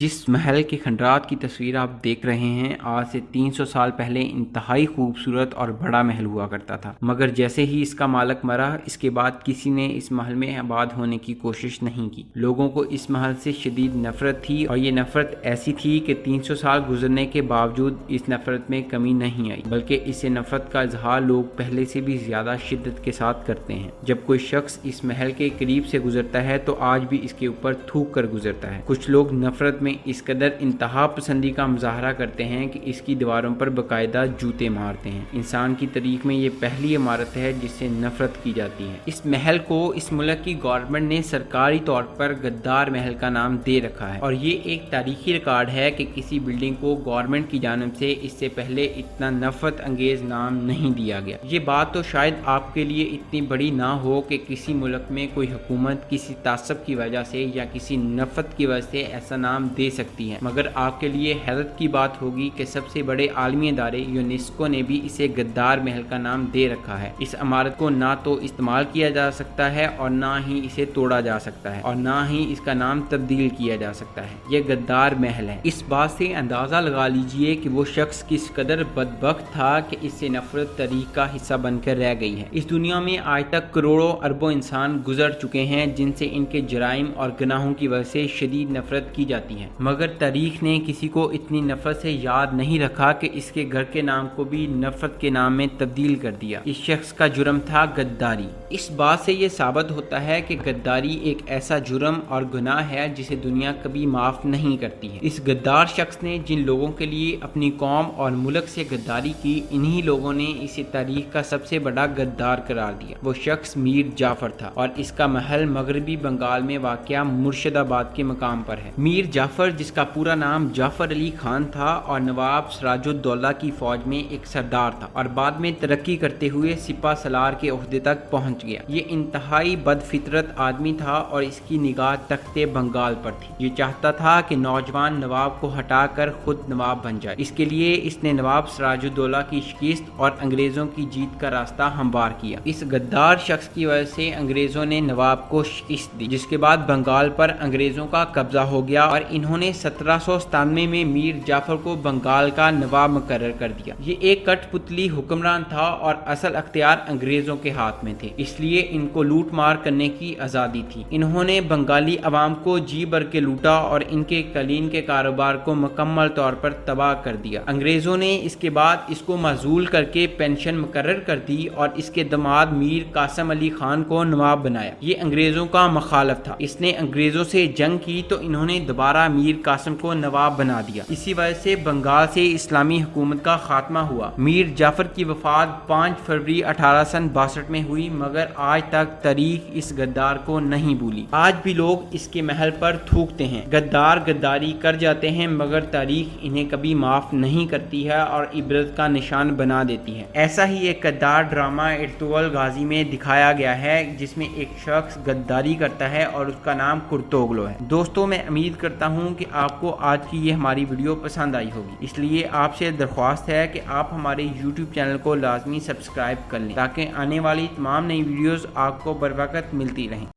जिस महल के खंडरात की तस्वीर आप देख रहे हैं, आज से 300 साल पहले इंतहाई खूबसूरत और बड़ा महल हुआ करता था। मगर जैसे ही इसका मालिक मरा, इसके बाद किसी ने इस महल में आबाद होने की कोशिश नहीं की। लोगों को इस महल से शदीद नफरत थी और ये नफरत ऐसी थी कि 300 साल गुजरने के बावजूद इस नफरत में कमी नहीं आई, बल्कि इससे नफरत का इजहार लोग पहले से भी ज्यादा शिद्दत के साथ करते हैं। जब कोई शख्स इस महल के करीब से गुजरता है तो आज भी इसके ऊपर थूक कर गुजरता है। कुछ लोग नफरत में इस कदर इंतहा पसंदी का मुजाहरा करते हैं कि इसकी दीवारों पर बाकायदा जूते मारते हैं। इंसान की तारीख में ये पहली इमारत है जिससे नफरत की जाती है। इस महल को इस मुल्क की गवर्नमेंट ने सरकारी तौर पर गद्दार महल का नाम दे रखा है और ये एक तारीखी रिकॉर्ड है कि किसी बिल्डिंग को गवर्नमेंट की जानिब से इससे पहले इतना नफरत अंगेज नाम नहीं दिया गया। ये बात तो शायद आपके लिए इतनी बड़ी ना हो कि किसी मुल्क में कोई हुकूमत किसी तासब की वजह से या किसी नफरत की वजह से ऐसा नाम दे सकती है, मगर आपके लिए हैरत की बात होगी कि सबसे बड़े आलमी इदारे यूनेस्को ने भी इसे गद्दार महल का नाम दे रखा है। इस इमारत को ना तो इस्तेमाल किया जा सकता है और ना ही इसे तोड़ा जा सकता है और ना ही इसका नाम तब्दील किया जा सकता है। यह गद्दार महल है। इस बात से अंदाजा लगा लीजिए कि वो शख्स किस कदर बदबख्त था कि इससे नफरत तारीख का हिस्सा बनकर रह गई है। इस दुनिया में आज तक करोड़ों अरबों इंसान गुजर चुके हैं जिनसे इनके जराइम और गुनाहों की वजह से शदीद नफरत की जाती है, मगर तारीख ने किसी को इतनी नफरत से याद नहीं रखा कि इसके घर के नाम को भी नफरत के नाम में तब्दील कर दिया। इस शख्स का जुर्म था गद्दारी। इस बात से ये साबित होता है कि गद्दारी एक ऐसा जुर्म और गुनाह है जिसे दुनिया कभी माफ नहीं करती है। इस गद्दार शख्स ने जिन लोगों के लिए अपनी कौम और मुल्क से गद्दारी की, इन्हीं लोगों ने इसे तारीख का सबसे बड़ा गद्दार करार दिया। वो शख्स मीर जाफर था और इसका महल मगरबी बंगाल में वाक़या मुर्शिदाबाद के मकाम पर है। मीर जाफर, जिसका पूरा नाम जाफर अली खान था और नवाब सिराजुद्दौला की फौज में एक सरदार था और बाद में तरक्की करते हुए सिपा सलार के ओहदे तक पहुंच गया। ये इंतहाई बदफितरत आदमी था और इसकी निगाह तख्ते बंगाल पर थी। ये चाहता था कि नौजवान नवाब को हटाकर खुद नवाब बन जाए। इसके लिए इसने नवाब सिराजुद्दौला की शिकस्त और अंग्रेजों की जीत का रास्ता हमवार किया। इस गद्दार शख्स की वजह से अंग्रेजों ने नवाब को शिकस्त दी, जिसके बाद बंगाल पर अंग्रेजों का कब्जा हो गया और इन्होंने 1797 में मीर जाफर को बंगाल का नवाब मुकर्रर कर दिया। ये एक कठपुतली हुक्मरान था और असल अख्तियार अंग्रेजों के हाथ में थे, इसलिए इनको लूट मार करने की आज़ादी थी। इन्होंने बंगाली अवाम को जी भर के लूटा और इनके कलीन के कारोबार को मुकम्मल तौर पर तबाह कर दिया। अंग्रेजों ने इसके बाद इसको माजूल करके पेंशन मुकर्रर कर दी और इसके दामाद मीर कासिम अली खान को नवाब बनाया। ये अंग्रेजों का मुखालिफ था। इसने अंग्रेजों से जंग की तो इन्होंने दोबारा मीर कासिम को नवाब बना दिया। इसी वजह से बंगाल से इस्लामी हुकूमत का खात्मा हुआ। मीर जाफर की वफात 5 फरवरी 1862 में हुई, मगर आज तक तारीख इस गद्दार को नहीं भूली। आज भी लोग इसके महल पर थूकते हैं। गद्दार गद्दारी कर जाते हैं, मगर तारीख इन्हें कभी माफ नहीं करती है और इबरत का निशान बना देती है। ऐसा ही एक गद्दार ड्रामा इर्तुगरुल गाजी में दिखाया गया है, जिसमें एक शख्स गद्दारी करता है और उसका नाम कुर्तोगलो है। दोस्तों, मैं उम्मीद करता हूँ कि आपको आज की ये हमारी वीडियो पसंद आई होगी, इसलिए आपसे दरख्वास्त है कि आप हमारे YouTube चैनल को लाजमी सब्सक्राइब कर लें ताकि आने वाली तमाम नई वीडियोस आपको बर वक्त मिलती रहें।